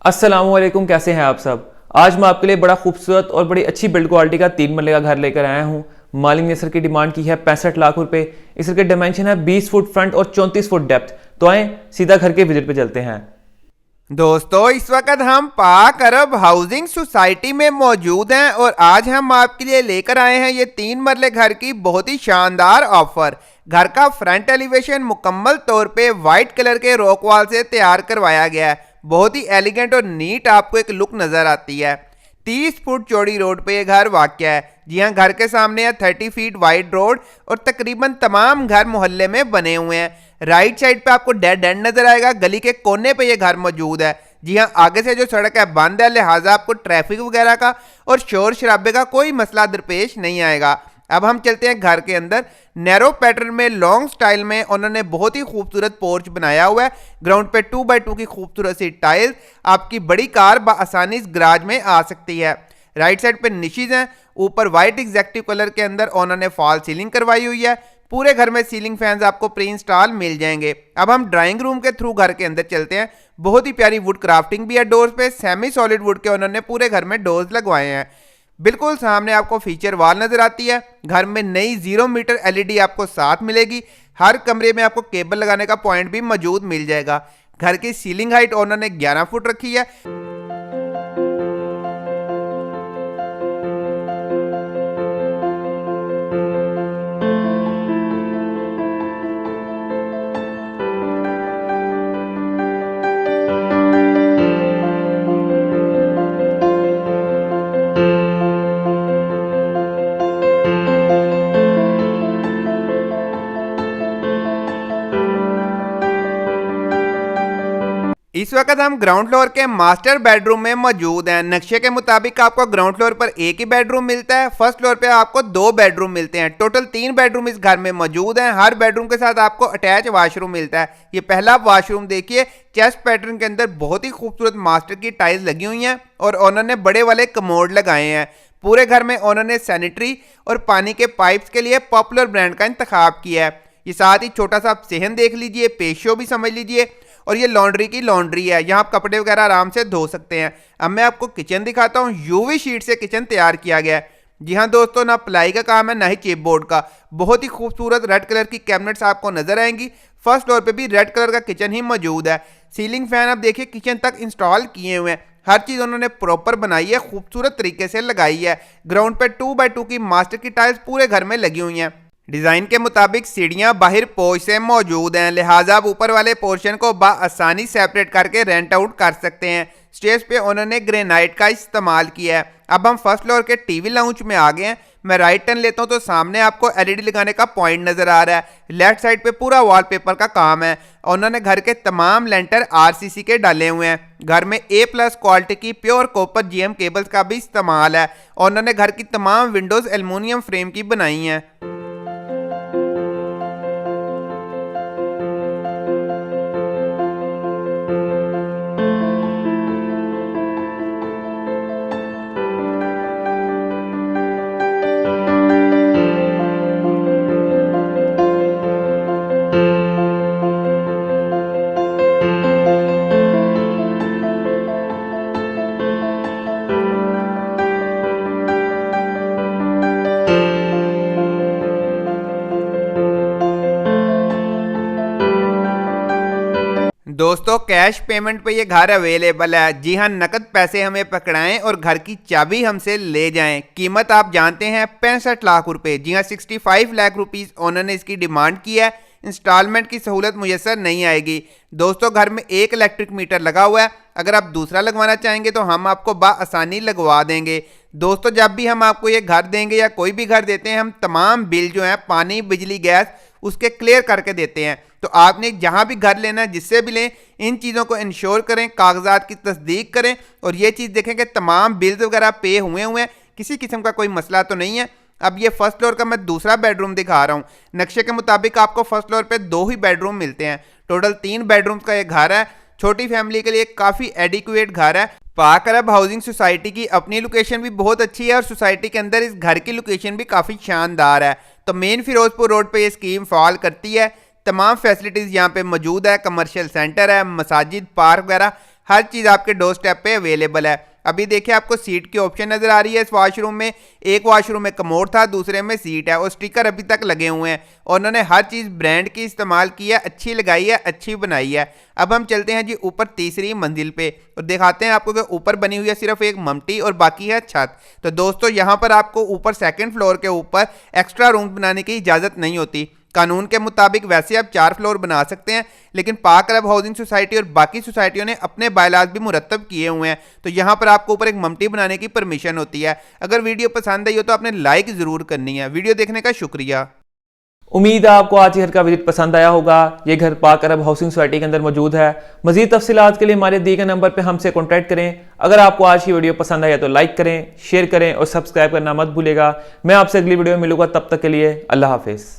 अस्सलामुअलैकुम, कैसे हैं आप सब। आज मैं आपके लिए बड़ा खूबसूरत और बड़ी अच्छी बिल्ड क्वालिटी का 3 मरले का घर लेकर आया हूँ। मालिक ने सर की डिमांड की है 65 लाख रुपए। इस घर के डायमेंशन है 20 फुट फ्रंट और 34 फुट डेप्थ। तो आए सीधा घर के विजिट पे चलते हैं। दोस्तों, इस वक्त हम पाक अरब हाउसिंग सोसाइटी में मौजूद हैं और आज हम आपके लिए लेकर आए हैं ये 3 मरले घर की बहुत ही शानदार ऑफर। घर का फ्रंट एलिवेशन मुकम्मल तौर पे वाइट कलर के रॉक वॉल से तैयार करवाया गया है। बहुत ही एलिगेंट और नीट आपको एक लुक नजर आती है। 30 फुट चौड़ी रोड पे ये घर वाक़ है। जी हाँ, घर के सामने है 30 फीट वाइड रोड और तकरीबन तमाम घर मोहल्ले में बने हुए हैं। राइट साइड पे आपको डेड एंड नजर आएगा, गली के कोने पे ये घर मौजूद है। जी हाँ, आगे से जो सड़क है बंद है, लिहाजा आपको ट्रैफिक वगैरह का और शोर शराबे का कोई मसला दरपेश नहीं आएगा। अब हम चलते हैं घर के अंदर। नैरो पैटर्न में लॉन्ग स्टाइल में उन्होंने बहुत ही खूबसूरत पोर्च बनाया हुआ है। ग्राउंड पे 2x2 की खूबसूरत सी टाइल्स, आपकी बड़ी कार आसानी इस गराज में आ सकती है। राइट साइड पे निशीज हैं, ऊपर व्हाइट एग्जैक्टिव कलर के अंदर उन्होंने फॉल सीलिंग करवाई हुई है। पूरे घर में सीलिंग फैंस आपको प्री इंस्टॉल मिल जाएंगे। अब हम ड्राइंग रूम के थ्रू घर के अंदर चलते हैं। बहुत ही प्यारी वुड क्राफ्टिंग भी है डोर्स पे। सेमी सॉलिड वुड के उन्होंने पूरे घर में डोर्स लगवाए हैं। बिल्कुल सामने आपको फीचर वॉल नजर आती है। घर में नई 0 मीटर एलईडी आपको साथ मिलेगी। हर कमरे में आपको केबल लगाने का पॉइंट भी मौजूद मिल जाएगा। घर की सीलिंग हाइट उन्होंने 11 फुट रखी है। इस वक्त हम ग्राउंड फ्लोर के मास्टर बेडरूम में मौजूद हैं। नक्शे के मुताबिक आपको ग्राउंड फ्लोर पर एक ही बेडरूम मिलता है। फर्स्ट फ्लोर पे आपको 2 बेडरूम मिलते हैं। टोटल 3 बेडरूम इस घर में मौजूद हैं। हर बेडरूम के साथ आपको अटैच वॉशरूम मिलता है। ये पहला वॉशरूम देखिए, चेस्ट पैटर्न के अंदर बहुत ही खूबसूरत मास्टर की टाइल्स लगी हुई हैं और उन्होंने बड़े वाले कमोड लगाए हैं। पूरे घर में उन्होंने सैनिटरी और पानी के पाइप्स के लिए पॉपुलर ब्रांड का इंतखाब किया है। ये साथ ही छोटा सा सेहन देख लीजिए, पेशो भी समझ लीजिए। और ये लॉन्ड्री की लॉन्ड्री है, यहाँ आप कपड़े वगैरह आराम से धो सकते हैं। अब मैं आपको किचन दिखाता हूँ। यूवी शीट से किचन तैयार किया गया है। जी हाँ दोस्तों, ना प्लाई का काम है ना ही चिपबोर्ड का। बहुत ही खूबसूरत रेड कलर की कैबिनेट्स आपको नजर आएंगी। फर्स्ट फ्लोर पे भी रेड कलर का किचन ही मौजूद है। सीलिंग फैन आप देखिए किचन तक इंस्टॉल किए हुए हैं। हर चीज उन्होंने प्रॉपर बनाई है, खूबसूरत तरीके से लगाई है। ग्राउंड पे 2x2 की मास्टर की टाइल्स पूरे घर में लगी हुई हैं। डिजाइन के मुताबिक सीढ़ियां बाहर पोर्च से मौजूद हैं, लिहाजा आप ऊपर वाले पोर्शन को आसानी सेपरेट करके रेंट आउट कर सकते हैं। स्टेज पे उन्होंने ग्रेनाइट का इस्तेमाल किया है। अब हम फर्स्ट फ्लोर के टीवी लाउंज में आ गए हैं। मैं राइट टर्न लेता हूं तो सामने आपको एलईडी लगाने का पॉइंट नजर आ रहा है। लेफ्ट साइड पे पूरा वॉलपेपर का काम है। उन्होंने घर के तमाम लेंटर आरसीसी के डाले हुए हैं। घर में A+ क्वालिटी की प्योर कॉपर GM केबल्स का भी इस्तेमाल है। उन्होंने घर की तमाम विंडोज एल्युमिनियम फ्रेम की बनाई हैं। दोस्तों, कैश पेमेंट पे ये घर अवेलेबल है। जी हाँ, नकद पैसे हमें पकड़ाएं और घर की चाबी हमसे ले जाएं। कीमत आप जानते हैं 65 लाख रुपए। जी हाँ, 65 लाख रुपीस उन्होंने इसकी डिमांड की है। इंस्टॉलमेंट की सहूलत मुयसर नहीं आएगी। दोस्तों, घर में एक इलेक्ट्रिक मीटर लगा हुआ है। अगर आप दूसरा लगवाना चाहेंगे तो हम आपको आसानी लगवा देंगे। दोस्तों, जब भी हम आपको ये घर देंगे या कोई भी घर देते हैं, हम तमाम बिल जो है पानी, बिजली, गैस उसके क्लियर करके देते हैं। तो आपने जहां भी घर लेना है, जिससे भी लें, इन चीज़ों को इंश्योर करें, कागजात की तस्दीक करें और ये चीज़ देखें कि तमाम बिल्स वगैरह पे हुए हैं, किसी किस्म का कोई मसला तो नहीं है। अब ये फर्स्ट फ्लोर का मैं दूसरा बेडरूम दिखा रहा हूँ। नक्शे के मुताबिक आपको फर्स्ट फ्लोर पे 2 ही बेडरूम मिलते हैं। टोटल 3 बेडरूम्स का ये घर है। छोटी फैमिली के लिए काफ़ी एडिक्वेट घर है। पाक अरब हाउसिंग सोसाइटी की अपनी लोकेशन भी बहुत अच्छी है और सोसाइटी के अंदर इस घर की लोकेशन भी काफ़ी शानदार है। तो मेन फिरोजपुर रोड पे ये स्कीम फॉल करती है। तमाम फैसिलिटीज़ यहाँ पे मौजूद है। कमर्शियल सेंटर है, मसाजिद, पार्क वगैरह हर चीज़ आपके डोर स्टेप पे अवेलेबल है। अभी देखिए आपको सीट की ऑप्शन नज़र आ रही है इस वॉशरूम में। एक वॉशरूम में कमोड था, दूसरे में सीट है और स्टिकर अभी तक लगे हुए हैं और उन्होंने हर चीज़ ब्रांड की इस्तेमाल की है, अच्छी लगाई है, अच्छी बनाई है। अब हम चलते हैं जी ऊपर तीसरी मंजिल पे और दिखाते हैं आपको कि ऊपर बनी हुई है सिर्फ एक ममटी और बाकी है छत। तो दोस्तों यहाँ पर आपको ऊपर सेकंड फ्लोर के ऊपर एक्स्ट्रा रूम बनाने की इजाज़त नहीं होती। कानून के मुताबिक वैसे आप 4 फ्लोर बना सकते हैं, लेकिन पाक अरब हाउसिंग सोसाइटी और बाकी सोसाइटियों ने अपने बायलाज भी मुरतब किए हुए हैं, तो यहाँ पर आपको ऊपर एक ममटी बनाने की परमिशन होती है। अगर वीडियो पसंद आई हो तो आपने लाइक ज़रूर करनी है। वीडियो देखने का शुक्रिया। उम्मीद है आपको आज के घर का विजिट पसंद आया होगा। ये घर पाक अरब हाउसिंग सोसाइटी के अंदर मौजूद है। मजीद तफसीलात के लिए हमारे दिए गए नंबर पर हमसे कॉन्टैक्ट करें। अगर आपको आज की वीडियो पसंद आया तो लाइक करें, शेयर करें और सब्सक्राइब करना मत भूलिएगा। मैं आपसे अगली वीडियो में मिलूंगा, तब तक के लिए अल्लाह हाफिज़।